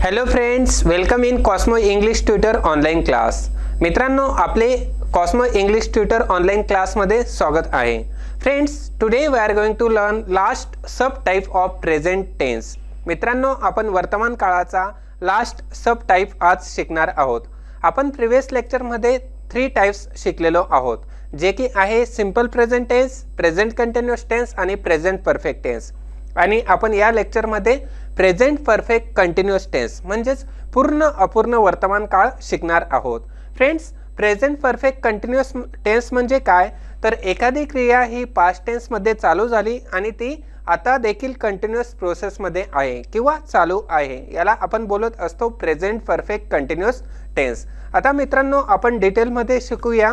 Hello friends, welcome in Cosmo English tutor online class. मित्रांनो, आपले Cosmo English tutor online class मध्ये स्वागत आहे. Friends, today we are going to learn last sub type of present tense. मित्रांनो, आपण वर्तमान काळाचा लास्ट सब टाइप आज शिकणार आहोत. आपण प्रिव्हियस लेक्चर मध्ये 3 टाइप्स शिकलेलो आहोत, जे की आहे simple present tense, present continuous tense आणि प्रेझेंट परफेक्ट टेन्स. आणि आपण या लेक्चर मध्ये प्रेझेंट परफेक्ट कंटिन्युअस टेन्स म्हणजेच पूर्ण अपूर्ण वर्तमान काळ शिकणार आहोत. Friends, present perfect continuous tense म्हणजे काय, तर एखादी क्रिया ही पास्ट टेन्स मध्ये चालू झाली आणि ती आता देखील कंटिन्युअस प्रोसेस मध्ये आहे किंवा चालू आहे, याला आपण बोलत असतो प्रेझेंट परफेक्ट कंटिन्युअस टेन्स. आता मित्रांनो, आपण डिटेल मध्ये शिकूया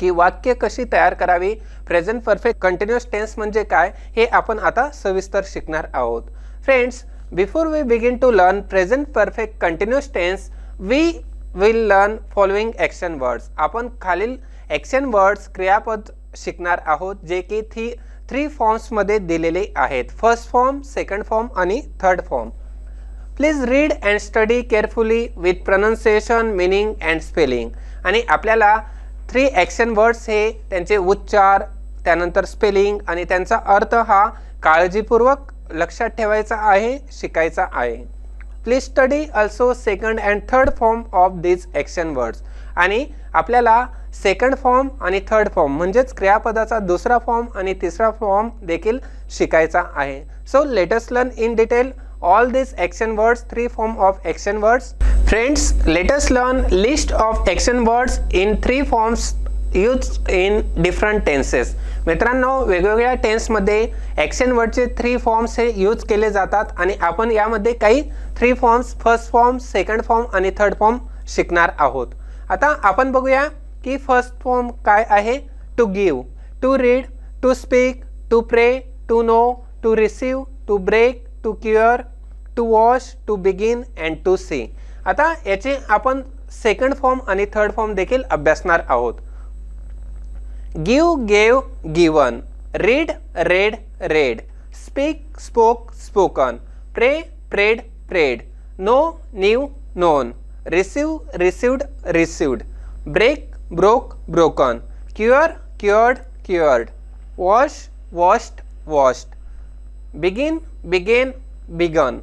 की वाक्य कशी तयार करावी, प्रेझेंट परफेक्ट कंटिन्युअस टेन्स म्हणजे काय हे आपण आता सविस्तर शिकणार आहोत. Friends, before we begin to learn present perfect continuous tense, we will learn following action words. आपण खालील ॲक्शन वर्ड्स क्रियापद शिकणार आहोत, जे की 3 फॉर्म्स मध्ये दिलेले आहेत. फर्स्ट फॉर्म, सेकंड फॉर्म आणि third form. Please read and study carefully with pronunciation, meaning and spelling. आणि आपल्याला 3 ॲक्शन वर्ड्स हे त्यांचे उच्चार, त्यानंतर स्पेलिंग आणि त्यांचा अर्थ हा काळजीपूर्वक लक्षात ठेवायचा आहे, शिकायचा आहे. Please study also second and third form of this action words. आणि आपल्याला सेकंड फॉर्म आणि थर्ड फॉर्म म्हणजेच क्रियापदाचा दुसरा फॉर्म आणि तिसरा फॉर्म देखील शिकायचा आहे. So let us learn in detail all these action words, 3 form of action words. Friends, let us learn list of action words in 3 forms used in different tenses. मित्रांनो, वेगवेगळ्या tense मध्ये action वर्डचे 3 forms हे use केले जातात आणि आपण यामध्ये काही 3 forms, first form, second form आणि थर्ड फॉर्म शिकणार आहोत. आता आपण बघूया की फर्स्ट फॉर्म काय आहे. To give, to read, to speak, to pray, to know, to receive, to break, to cure, to wash, to begin and to see. आता याचे आपण सेकंड फॉर्म आणि थर्ड फॉर्म देखील अभ्यासणार आहोत. Give, gave, given, read, read, read, speak, spoke, spoken, pray, prayed, prayed, know, knew, known, receive, received, received, break, broke, broken, cure, cured, cured, wash, washed, washed, begin, began, begun,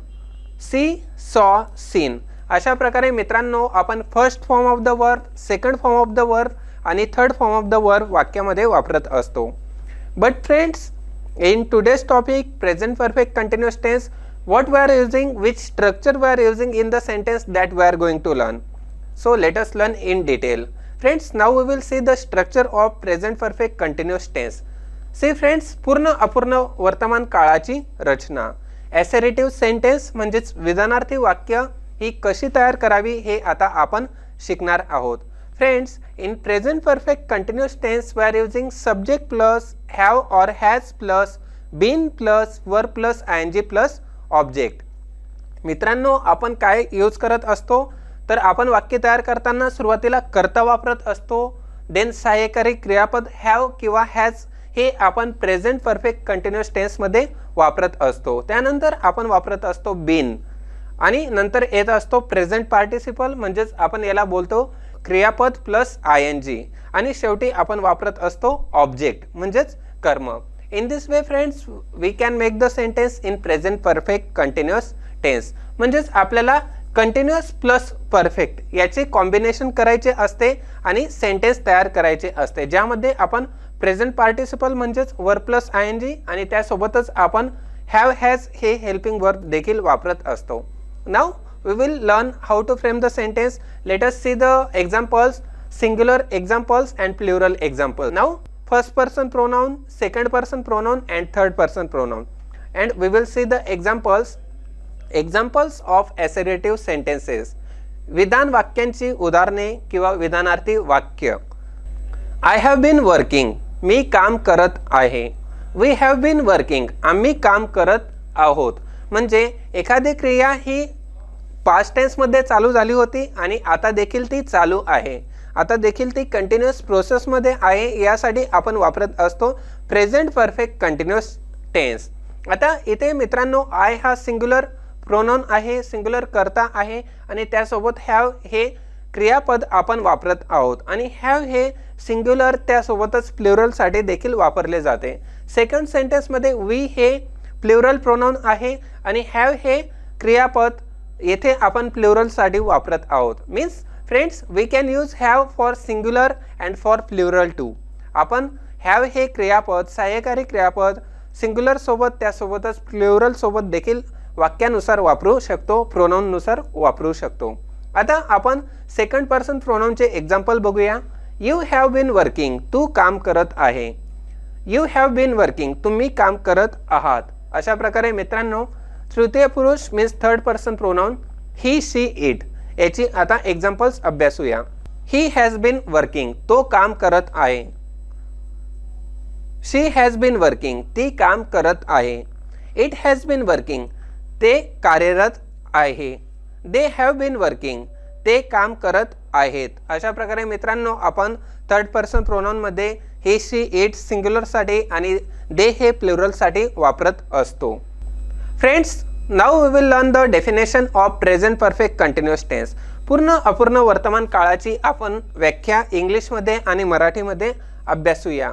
see, सॉ, scene. अशा प्रकारे मित्रांनो, आपण first form of the verb, second form of the verb आणि third form of the verb वाक्यामध्ये वापरत असतो. But friends, in today's topic present perfect continuous tense, what we are using, which structure we are using in the sentence, that we are going to learn. So let us learn in detail. Friends, now we will see the structure of present perfect continuous tense. See friends, पूर्ण अपूर्ण वर्तमान काळाची रचना. Assertive sentence म्हणजेच विधानार्थी वाक्य ही कशी तयार करावी हे आता आपण शिकणार आहोत. Friends, in present perfect continuous tense we are using subject plus have और has plus been plus verb plus ING plus object. मित्रांनो, आपण काय यूज करत असतो, तर आपण वाक्य तयार करताना सुरुवातीला कर्ता वापरत असतो. देन सहाय्यकारी क्रियापद हॅव किंवा हॅज हे आपण प्रेझेंट परफेक्ट कंटिन्युअस टेन्स मध्ये वापरत असतो. त्यानंतर आपण वापरत असतो बीन आणि नंतर येत असतो प्रेझेंट पार्टिसिपल म्हणजेच आपण याला बोलतो क्रियापद प्लस आयएनजी आणि शेवटी आपण वापरत असतो ऑब्जेक्ट म्हणजेच कर्म. In this way friends, we can make the sentence in present perfect continuous tense. म्हणजेच आपल्याला कंटिन्युअस प्लस परफेक्ट याचे कॉम्बिनेशन करायचे असते आणि सेंटेन्स तयार करायचे असते, ज्यामध्ये आपण प्रेझेंट पार्टिसिपल म्हणजेच वर्ब प्लस आयएनजी आणि त्यासोबतच आपण हॅव, हॅज हे हेल्पिंग वर्ब देखील वापरत असतो. Now we will learn how to frame the sentence. Let us see the examples, singular examples and plural example. Now first person pronoun, second person pronoun and third person pronoun, and we will see the examples of assertive sentences. विधान वाक्यांची उदाहरणे किंवा विधानार्थी वाक्य. I have been working, मी काम करत आहे. We have been working, आम्ही काम करत आहोत. म्हणजे एखादी क्रिया ही पास्ट टेन्स मध्ये चालू झाली होती आणि आता देखील ती चालू आहे. आता देखील ती कंटिन्युअस प्रोसेसमध्ये आहे, यासाठी आपण वापरत असतो प्रेझेंट परफेक्ट कंटिन्युअस टेन्स. आता इथे मित्रांनो आय हा सिंग्युलर प्रोनाउन आहे, सिंग्युलर कर्ता आहे आणि त्यासोबत हॅव हे क्रियापद आपण वापरत आहोत आणि हॅव हे सिंग्युलर त्यासोबतच प्लुरलसाठी देखील वापरले जाते. सेकंड सेंटेन्समध्ये वी हे प्लुरल प्रोनाउन आहे आणि हॅव हे क्रियापद येथे आपण प्लुरलसाठी वापरत आहोत. Means friends we can use have for singular and for plural too. आपण हॅव हे क्रियापद सहाय्यकारी क्रियापद सिंग्युलर सोबत त्यासोबतच प्लुरल सोबत देखील वाक्यानुसार वापरू शकतो, प्रोनाउननुसार वापरू शकतो. आता आपण सेकंड पर्सन प्रोनाउनचे एक्झाम्पल बघूया. यू हॅव बीन वर्किंग, तू काम करत आहे. यू हॅव बीन वर्किंग, तुम्ही काम करत आहात. अशा प्रकारे मित्रांनो तृतीय पुरुष means third person pronoun he she it याची आता एक्झाम्पल्स अभ्यासूया. ही हॅज बीन वर्किंग, तो काम करत आहे. शी हॅज बीन वर्किंग, ती काम करत आहे. इट हॅज बीन वर्किंग, ते कार्यरत आहे. दे हॅव बीन वर्किंग, ते काम करत आहेत. अशा प्रकारे मित्रांनो आपण थर्ड पर्सन प्रोनाउनमध्ये ही शी इट सिंग्युलरसाठी आणि दे हे प्लुरलसाठी वापरत असतो. Friends now we will learn the definition of present perfect continuous tense. पूर्ण अपूर्ण वर्तमान काळाची आपण व्याख्या इंग्लिशमध्ये आणि मराठीमध्ये अभ्यासूया.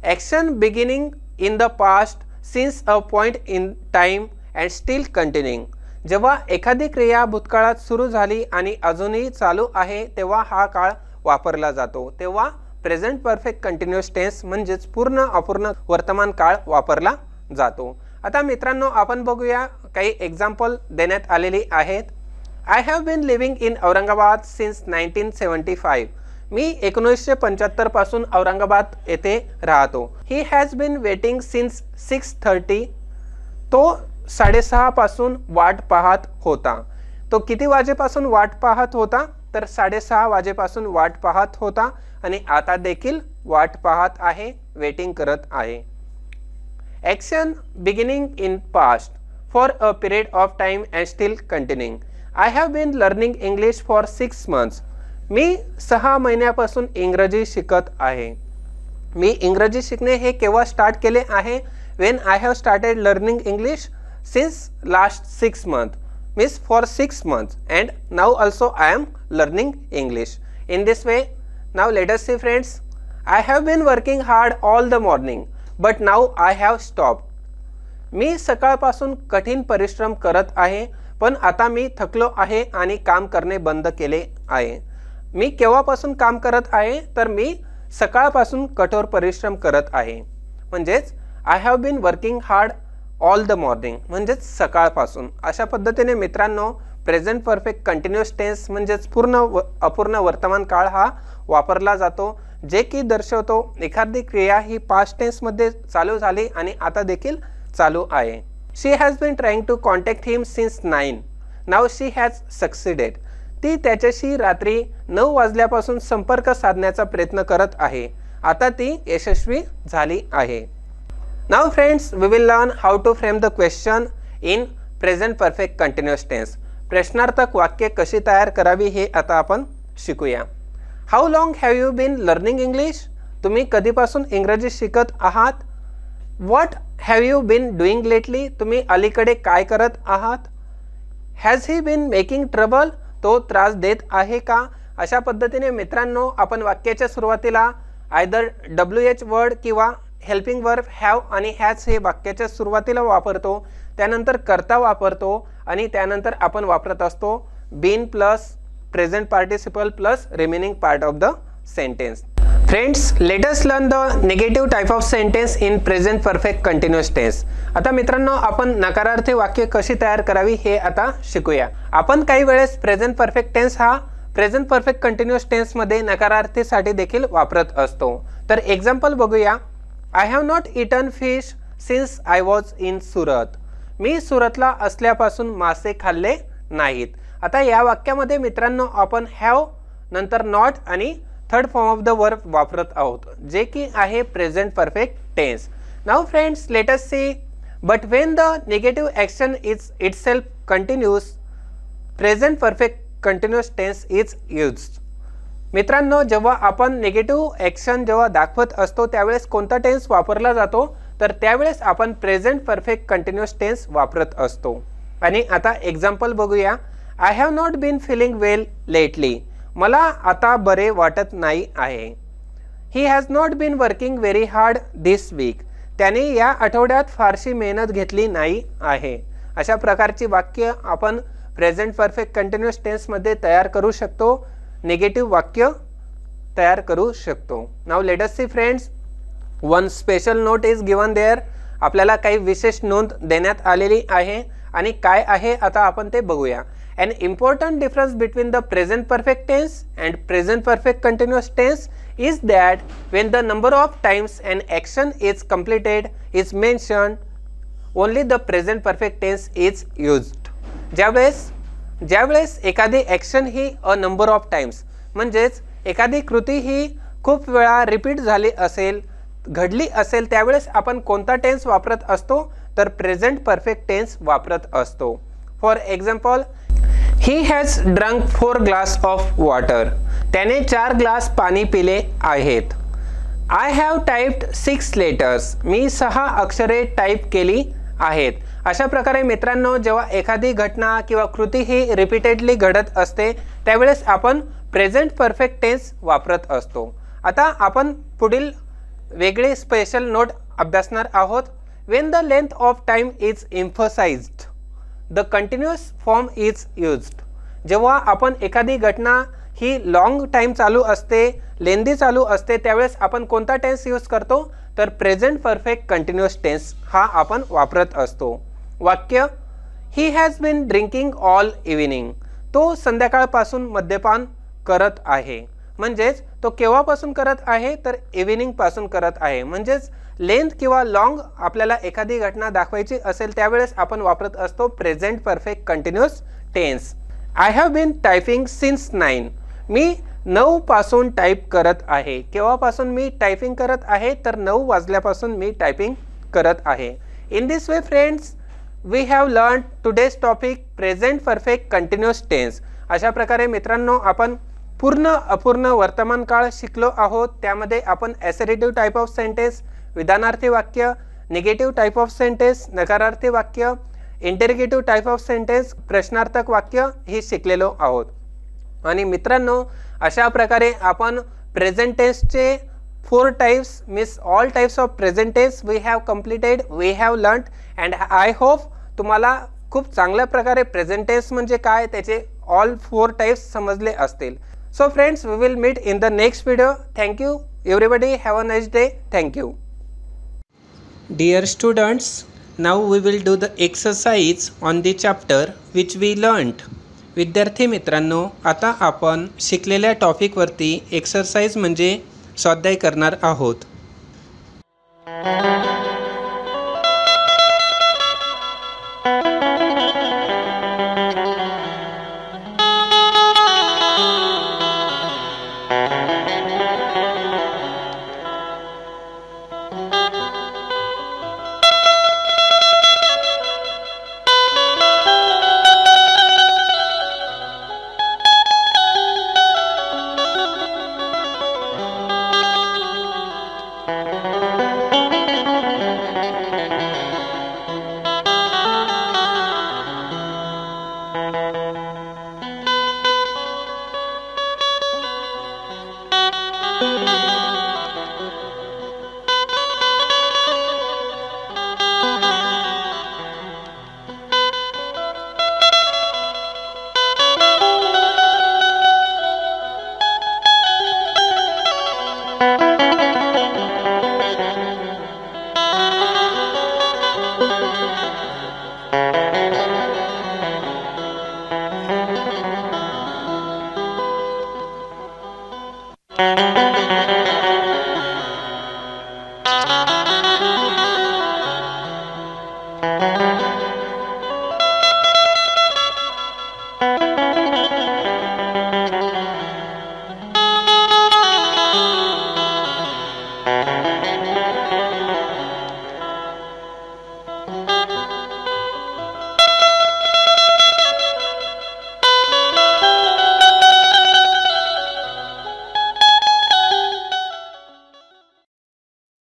Action beginning in the past since a point in time and still continuing. जेव्हा एखादी क्रिया भूतकाळात सुरू झाली आणि अजूनही चालू आहे तेव्हा हा काळ वापरला जातो, तेव्हा प्रेझेंट परफेक्ट कंटिन्युअस टेन्स म्हणजेच पूर्ण अपूर्ण वर्तमान काळ वापरला जातो. आता मित्रांनो आपण बघूया काही एक्झाम्पल देण्यात आलेली आहेत. I have been living in Aurangabad since 1975. मी 1975 पासून औरंगाबाद येथे राहतो. He has been waiting since 6:30. तो 6:30 पासून वाट पाहत होता. तो किती वाजेपासून वाट पाहत होता तर 6:30 वाजेपासून वाट पाहत होता आणि आता देखील वाट पाहत आहे, वेटिंग करत आहे. Action beginning in past for a period of time and still continuing. I have been learning English for 6 months. मी 6 महिन्यापासून इंग्रजी शिकत आहे. मी इंग्रजी शिकणे हे केव्हा स्टार्ट केले आहे? When I have started learning English since last 6 months. means for 6 months and now also I am learning English. In this way, now let us see friends. I have been working hard all the morning but now I have stopped. मी सकाळपासून कठीण परिश्रम करत आहे पण आता मी थकलो आहे आणि काम करणे बंद केले आहे. मी केव्हापासून काम करत आहे तर मी सकाळपासून कठोर परिश्रम करत आहे. म्हणजेच I have been working hard all the morning म्हणजेच सकाळपासून. अशा पद्धतीने मित्रांनो प्रेझेंट परफेक्ट कंटिन्युअस टेन्स म्हणजेच पूर्ण अपूर्ण वर्तमान काळ हा वापरला जातो, जे की दर्शवतो एखादी क्रिया ही पास्ट टेन्समध्ये चालू झाली आणि आता देखील चालू आहे. She has been trying to contact him since 9. Now she has succeeded. ती त्याच्याशी रात्री 9 वाजल्यापासून संपर्क साधण्याचा प्रयत्न करत आहे, आता ती यशस्वी झाली आहे. Now friends, we will learn how to frame the question in present perfect continuous tense. प्रश्नार्थक वाक्य कशी तयार करावी हे आता आपण शिकूया. How long have you been learning English? तुम्ही कधीपासून इंग्रजी शिकत आहात? What have you been doing lately? तुम्ही अलीकडे काय करत आहात? Has he been making trouble? तो त्रास देत आहे का? अशा पद्धतीने मित्रांनो आपण वाक्याच्या सुरुवातीला either WH वर्ड किंवा हेल्पिंग वर्ब हॅव आणि हॅज हे वाक्याच्या सुरुवातीला वापरतो, त्यानंतर कर्ता वापरतो आणि त्यानंतर आपण वापरत असतो been plus present participle plus remaining part of the sentence. Friends, let us learn the negative type of sentence in present perfect continuous tense. आता मित्रांनो आपण नकारार्थी वाक्य कशी तयार करावी हे आता शिकूया. आपण काही वेळेस प्रेझेंट परफेक्ट टेन्स हा प्रेझेंट परफेक्ट कंटिन्युअस टेन्समध्ये नकारार्थीसाठी देखील वापरत असतो. तर एक्झाम्पल बघूया. I have not eaten fish since I was in Surat. मी सुरतला असल्यापासून मासे खाल्ले नाहीत. आता या वाक्यामध्ये मित्रांनो आपण हॅव नंतर नॉट आणि third form of the verb वापरत आहोत, जे की आहे present perfect tense. Now friends, let us see. But when the negative action is itself continuous, present perfect continuous tense is used. मित्रांनो, जेव्हा आपण निगेटिव्ह ॲक्शन जेव्हा दाखवत असतो त्यावेळेस कोणता टेन्स वापरला जातो, तर त्यावेळेस आपण प्रेझेंट परफेक्ट कंटिन्युअस टेन्स वापरत असतो. आणि आता एक्झाम्पल बघूया. I have not been feeling well lately. मला आता बरे वाटत नाही आहे. He has not been working very hard this week. त्याने या आठवड्यात फारशी मेहनत घेतली नाही आहे. अशा प्रकारची वाक्य आपण प्रेझेंट परफेक्ट कंटिन्युअस टेन्समध्ये तयार करू शकतो, निगेटिव्ह वाक्य तयार करू शकतो. Now let us see friends, one special note is given there. आपल्याला काही विशेष नोंद देण्यात आलेली आहे आणि काय आहे आता आपण ते बघूया. An important difference between the present perfect tense and present perfect continuous tense is that when the number of times an action is completed is mentioned, only the present perfect tense is used. ज्यावेळेस एखादी action he a number of times म्हणजेच एखादी कृती ही खूप वेळा repeat झाली असेल, घडली असेल, त्यावेळेस आपण कोणता टेन्स वापरत असतो, तर प्रेझेंट परफेक्ट टेन्स वापरत असतो. For example, he has drunk 4 glass of water. त्याने 4 ग्लास पाणी पिले आहेत. I have typed 6 letters. मी 6 अक्षरे टाईप केली आहेत. अशा प्रकारे मित्रांनो, जेव्हा एखादी घटना किंवा कृती ही रिपीटेडली घडत असते त्यावेळेस आपण प्रेझेंट परफेक्ट टेन्स वापरत असतो. आता आपण पुढील वेगळी स्पेशल नोट अभ्यासणार आहोत. When the length of time is emphasised, the continuous form is used. जेव्हा आपण एखादी घटना ही लॉंग टाइम चालू असते, लेंदी चालू असते, त्यावेळेस आपण कोणता टेन्स यूज करतो, तर प्रेझेंट परफेक्ट कंटिन्युअस टेन्स हा आपण वापरत असतो. वाक्य, he has been drinking all evening. तो संध्याकाळपासून मद्यपान करत आहे. म्हणजेच तो केव्हापासून करत आहे, तर इव्हिनिंग पासून करत आहे. म्हणजेच लेंथ किंवा लॉंग आपल्याला एखादी घटना दाखवायची असेल त्यावेळेस आपण वापरत असतो present perfect continuous tense. I have been typing since 9. मी 9 पासून टाईप करत आहे. केव्हापासून मी टायपिंग करत आहे, तर 9 वाजल्यापासून मी टायपिंग करत आहे. In this way friends, we have learn today's topic present perfect continuous tense. अशा प्रकारे मित्रांनो, आपण पूर्ण अपूर्ण वर्तमान काळ शिकलो आहोत. त्यामध्ये आपण ॲसरेटिव्ह टाईप ऑफ सेंटेन्स, विधानार्थी वाक्य, निगेटिव्ह टाईप ऑफ सेंटेन्स, नकारार्थी वाक्य, इंटेरोगेटिव्ह टाईप ऑफ सेंटेन्स, प्रश्नार्थक वाक्य हे शिकलेलो आहोत. आणि मित्रांनो, अशा प्रकारे आपण प्रेझेंट टेन्सचे 4 types means all types of present tense we have completed, we have learn and I hope तुम्हाला खूप चांगल्या प्रकारे प्रेझेंट टेन्स म्हणजे काय त्याचे ऑल 4 टाइप्स समजले असतील. So friends, we will meet in the next video. Thank you everybody. Have a nice day. Thank you. Dear students, now we will do the exercise on the chapter which we learned. विद्यार्थी मित्रांनो, आता आपण शिकलेल्या टॉपिकवरती exercise म्हणजे स्वाध्याय करणार आहोत.